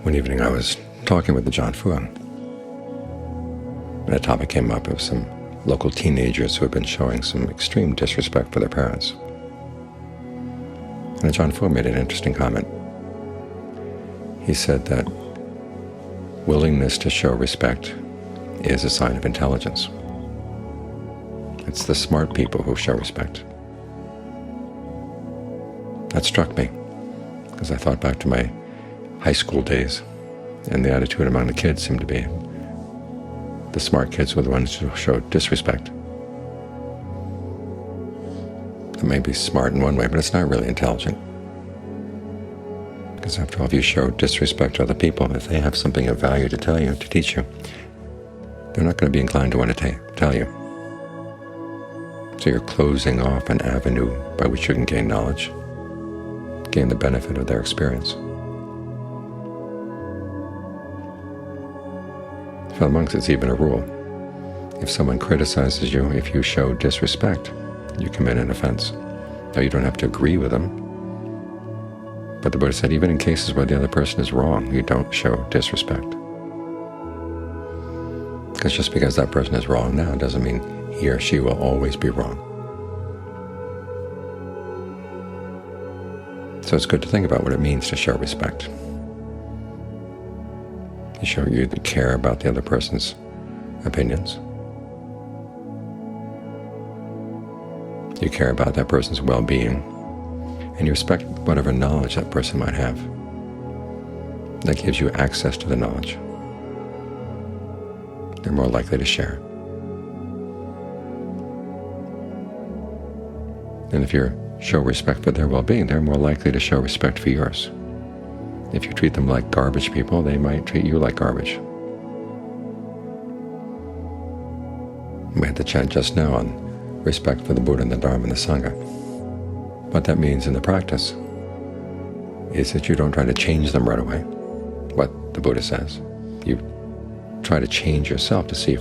One evening I was talking with the John Fuan, and a topic came up of some local teenagers who had been showing some extreme disrespect for their parents. And the John Fuan made an interesting comment. He said that willingness to show respect is a sign of intelligence. It's the smart people who show respect. That struck me, because I thought back to my high school days, and the attitude among the kids seemed to be the smart kids were the ones who showed disrespect. It may be smart in one way, but it's not really intelligent. Because after all, if you show disrespect to other people, if they have something of value to tell you, to teach you, they're not going to be inclined to want to tell you. So you're closing off an avenue by which you can gain knowledge, gain the benefit of their experience. For the monks, it's even a rule. If someone criticizes you, if you show disrespect, you commit an offense. Now, you don't have to agree with them, but the Buddha said even in cases where the other person is wrong, you don't show disrespect. Because just because that person is wrong now doesn't mean he or she will always be wrong. So it's good to think about what it means to show respect. You show you care about the other person's opinions. You care about that person's well-being, and you respect whatever knowledge that person might have. That gives you access to the knowledge. They're more likely to share. And if you show respect for their well-being, they're more likely to show respect for yours. If you treat them like garbage people, they might treat you like garbage. We had the chant just now on respect for the Buddha and the Dharma and the Sangha. What that means in the practice is that you don't try to change them right away, what the Buddha says. You try to change yourself to see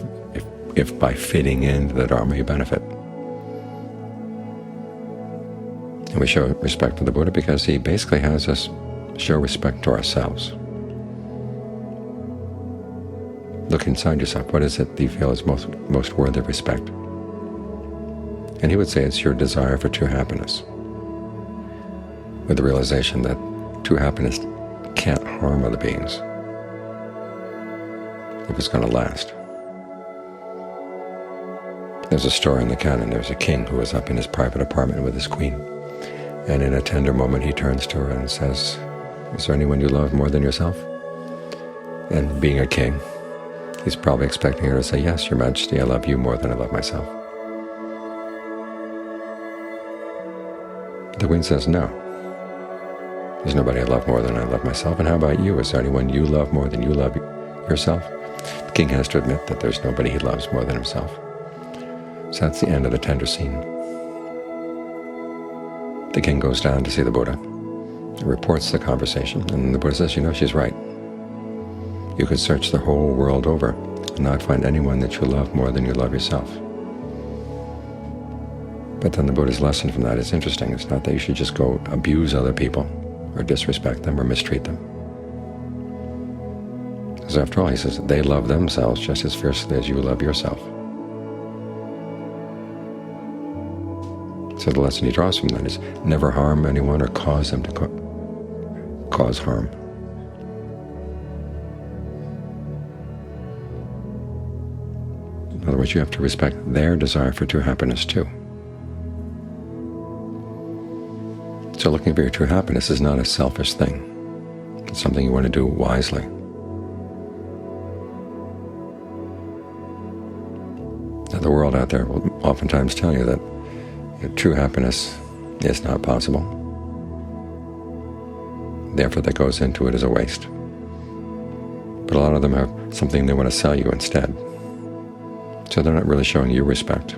if by fitting into the Dharma you benefit. And we show respect for the Buddha because he basically has us show respect to ourselves. Look inside yourself. What is it that you feel is most worthy of respect? And he would say it's your desire for true happiness, with the realization that true happiness can't harm other beings if it's going to last. There's a story in the canon. There's a king who was up in his private apartment with his queen, and in a tender moment he turns to her and says, "Is there anyone you love more than yourself?" And being a king, he's probably expecting her to say, "Yes, Your Majesty, I love you more than I love myself." The queen says, "No. There's nobody I love more than I love myself. And how about you? Is there anyone you love more than you love yourself?" The king has to admit that there's nobody he loves more than himself. So that's the end of the tender scene. The king goes down to see the Buddha, reports the conversation, and the Buddha says, "You know, she's right. You could search the whole world over and not find anyone that you love more than you love yourself." But then the Buddha's lesson from that is interesting. It's not that you should just go abuse other people or disrespect them or mistreat them. Because after all, he says, they love themselves just as fiercely as you love yourself. So the lesson he draws from that is never harm anyone or cause them to cause harm. In other words, you have to respect their desire for true happiness too. So looking for your true happiness is not a selfish thing. It's something you want to do wisely. Now, the world out there will oftentimes tell you that true happiness is not possible. The effort that goes into it is a waste. But a lot of them have something they want to sell you instead. So they're not really showing you respect.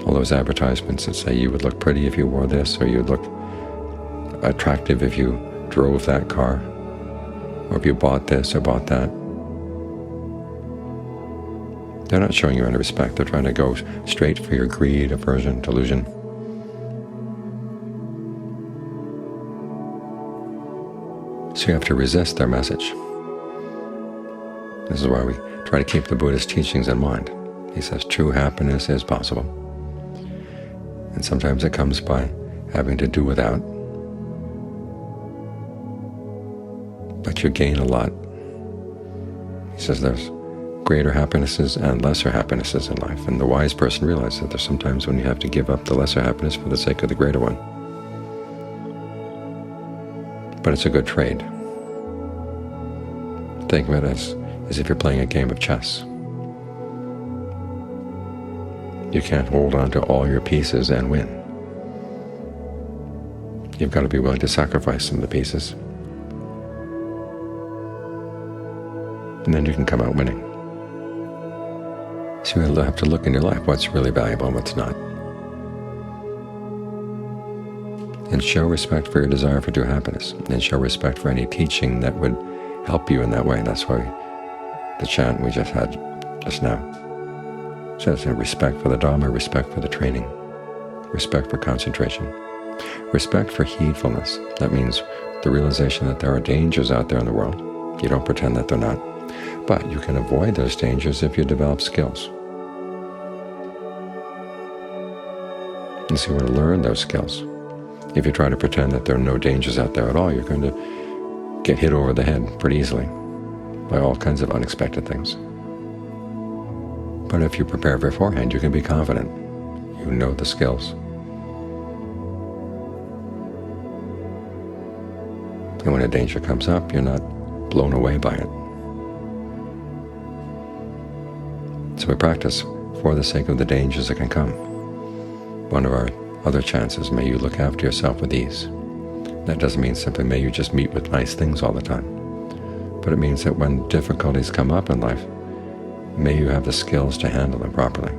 All those advertisements that say you would look pretty if you wore this, or you'd look attractive if you drove that car, or if you bought this or bought that. They're not showing you any respect. They're trying to go straight for your greed, aversion, delusion. So you have to resist their message. This is why we try to keep the Buddhist teachings in mind. He says true happiness is possible. And sometimes it comes by having to do without. But you gain a lot. He says there's greater happinesses and lesser happinesses in life, and the wise person realizes that there's sometimes when you have to give up the lesser happiness for the sake of the greater one. But it's a good trade. Think of it as if you're playing a game of chess. You can't hold on to all your pieces and win. You've got to be willing to sacrifice some of the pieces, and then you can come out winning. So you have to look in your life what's really valuable and what's not. And show respect for your desire for true happiness, and show respect for any teaching that would help you in that way. That's why the chant we just had just now says respect for the Dharma, respect for the training, respect for concentration, respect for heedfulness. That means the realization that there are dangers out there in the world. You don't pretend that they're not. But you can avoid those dangers if you develop skills. And so you want to learn those skills. If you try to pretend that there are no dangers out there at all, you're going to get hit over the head pretty easily by all kinds of unexpected things. But if you prepare beforehand, you can be confident. You know the skills. And when a danger comes up, you're not blown away by it. So we practice for the sake of the dangers that can come. One of our other chants is, may you look after yourself with ease. That doesn't mean simply may you just meet with nice things all the time. But it means that when difficulties come up in life, may you have the skills to handle them properly.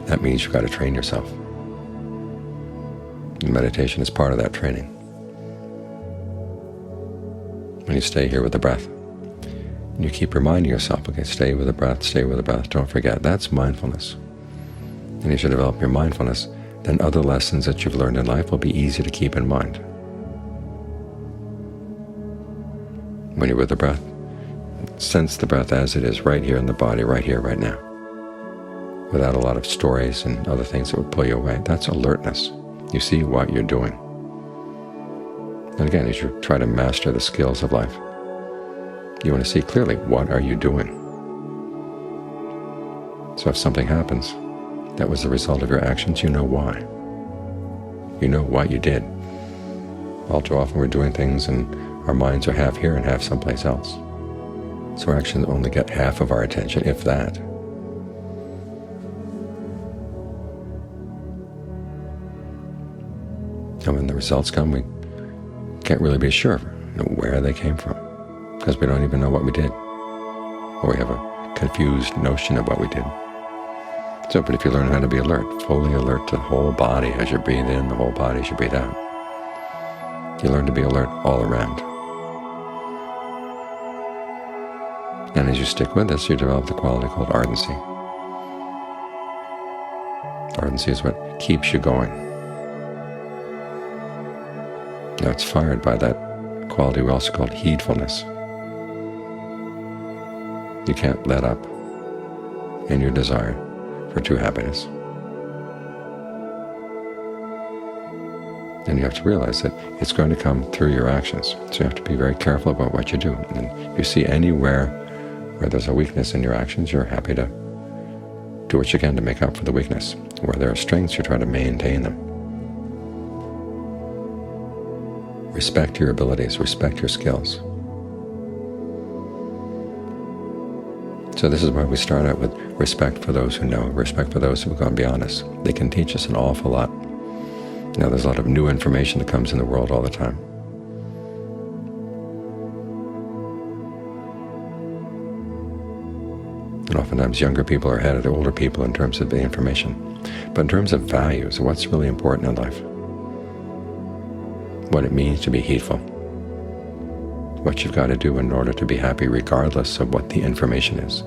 That means you've got to train yourself. And meditation is part of that training. When you stay here with the breath, and you keep reminding yourself, okay, stay with the breath, don't forget, that's mindfulness. And as you develop your mindfulness, then other lessons that you've learned in life will be easy to keep in mind. When you're with the breath, sense the breath as it is, right here in the body, right here, right now, without a lot of stories and other things that would pull you away. That's alertness. You see what you're doing. And again, as you try to master the skills of life, you want to see clearly, what are you doing? So if something happens that was the result of your actions, you know why. You know what you did. All too often we're doing things and our minds are half here and half someplace else. So our actions only get half of our attention, if that. And when the results come, we can't really be sure where they came from, because we don't even know what we did, or we have a confused notion of what we did. So, but if you learn how to be alert, fully alert to the whole body as you breathe in, the whole body as you breathe out, you learn to be alert all around. And as you stick with this, you develop the quality called ardency. Ardency is what keeps you going. Now it's fired by that quality we also call heedfulness. You can't let up in your desire for true happiness. And you have to realize that it's going to come through your actions. So you have to be very careful about what you do. And if you see anywhere where there's a weakness in your actions, you're happy to do what you can to make up for the weakness. Where there are strengths, you try to maintain them. Respect your abilities, respect your skills. So this is why we start out with respect for those who know, respect for those who have gone beyond us. They can teach us an awful lot. Now there's a lot of new information that comes in the world all the time. And oftentimes younger people are ahead of the older people in terms of the information. But in terms of values, what's really important in life? What it means to be heedful. What you've got to do in order to be happy regardless of what the information is.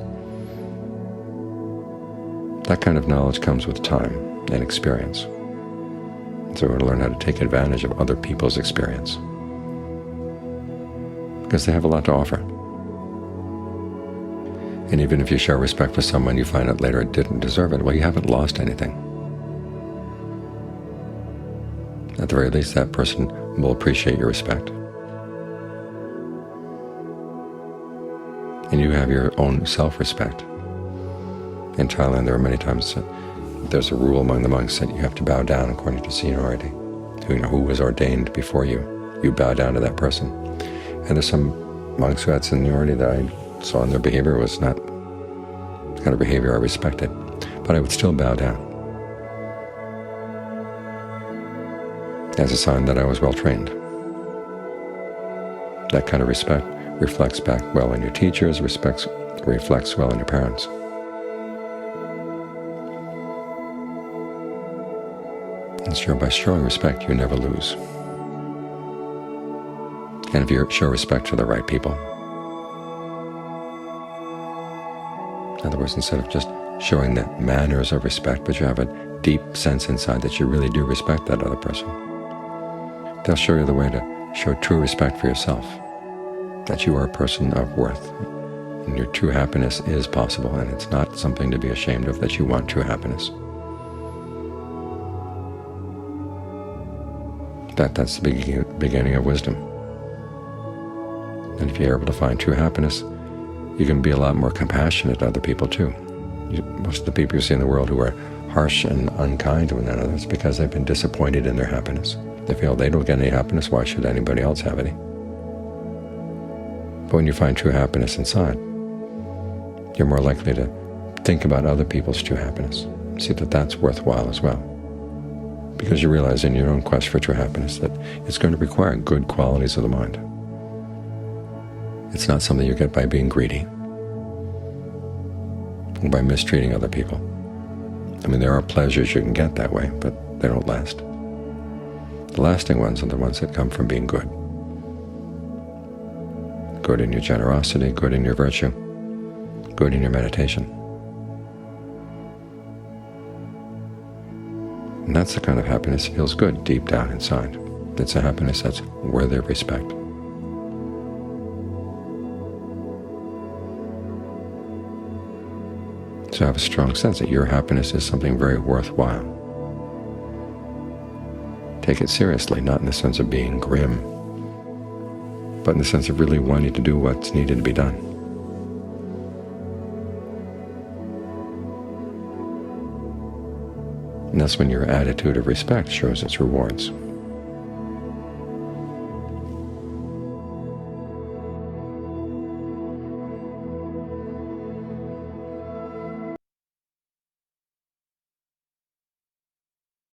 That kind of knowledge comes with time and experience. So we want to learn how to take advantage of other people's experience. because they have a lot to offer. And even if you show respect for someone, you find out later it didn't deserve it, well, you haven't lost anything. At the very least, that person will appreciate your respect. And you have your own self-respect. In Thailand, there are many times that there's a rule among the monks that you have to bow down according to seniority. Who was ordained before you, you bow down to that person. And there's some monks who had seniority that I saw in their behavior was not the kind of behavior I respected, but I would still bow down as a sign that I was well-trained. That kind of respect reflects back well in your teachers, reflects well in your parents. And sure, by showing respect, you never lose. And if you show respect to the right people, in other words, instead of just showing the manners of respect, but you have a deep sense inside that you really do respect that other person, they'll show you the way to show true respect for yourself, that you are a person of worth, and your true happiness is possible, and it's not something to be ashamed of that you want true happiness. That's the beginning of wisdom. And if you're able to find true happiness, you can be a lot more compassionate to other people too. Most of the people you see in the world who are harsh and unkind to one another, it's because they've been disappointed in their happiness. They feel they don't get any happiness, why should anybody else have any? But when you find true happiness inside, you're more likely to think about other people's true happiness, see that that's worthwhile as well. Because you realize in your own quest for true happiness that it's going to require good qualities of the mind. It's not something you get by being greedy or by mistreating other people. I mean, there are pleasures you can get that way, but they don't last. The lasting ones are the ones that come from being good. Good in your generosity, good in your virtue, good in your meditation. And that's the kind of happiness that feels good deep down inside. It's a happiness that's worthy of respect. So have a strong sense that your happiness is something very worthwhile. Take it seriously, not in the sense of being grim, but in the sense of really wanting to do what's needed to be done. And that's when your attitude of respect shows its rewards.